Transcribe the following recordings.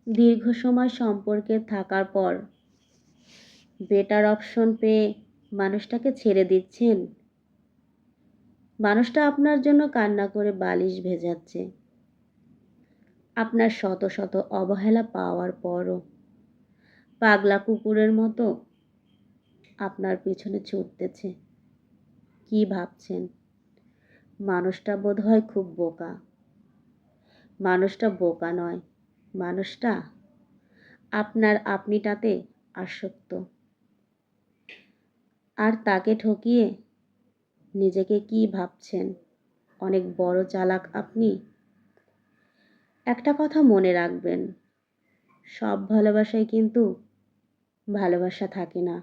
দীর্ঘ সময় সম্পর্কে থাকার পর বেটার অপশন পেয়ে মানুষটাকে ছেড়ে দিচ্ছেন। মানুষটা আপনার জন্য কান্না করে বালিশ ভেজাচ্ছে, আপনার শত শত অবহেলা পাওয়ার পরও পাগলা কুকুরের মতো আপনার পিছনে ছুটতেছে। কি ভাবছেন? মানুষটা বোধহয় খুব বোকা। মানুষটা বোকা নয়, মানুষটা আপনার আপনিটাতে আসক্ত। আর তাকে ঠকিয়ে নিজেকে কি ভাবছেন অনেক বড় চালাক আপনি? একটা কথা মনে রাখবেন, সব ভালোবাসায় কিন্তু ভালোবাসা থাকে না।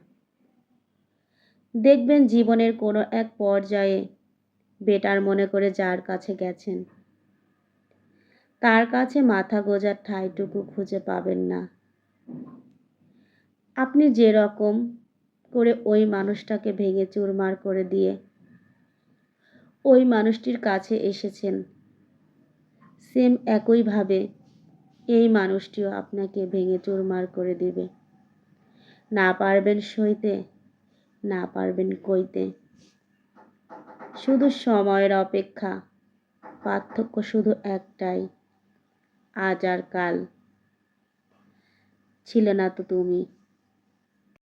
দেখবেন জীবনের কোনো এক পর্যায়ে বেটার মনে করে যার কাছে গেছেন, তার কাছে মাথা গোঁজার ঠাঁইটুকু খুঁজে পাবেন না। আপনি যেরকম করে ওই মানুষটাকে ভেঙে চুরমার করে দিয়ে ওই মানুষটির কাছে এসেছেন, সেম একইভাবে এই মানুষটিও আপনাকে ভেঙে চুরমার করে দিবে। না পারবেন সইতে, না পারবেন কইতে। শুধু সময়ের অপেক্ষা, পার্থক্য শুধু একটাই, আজ আর কাল। ছিলে না তো তুমি।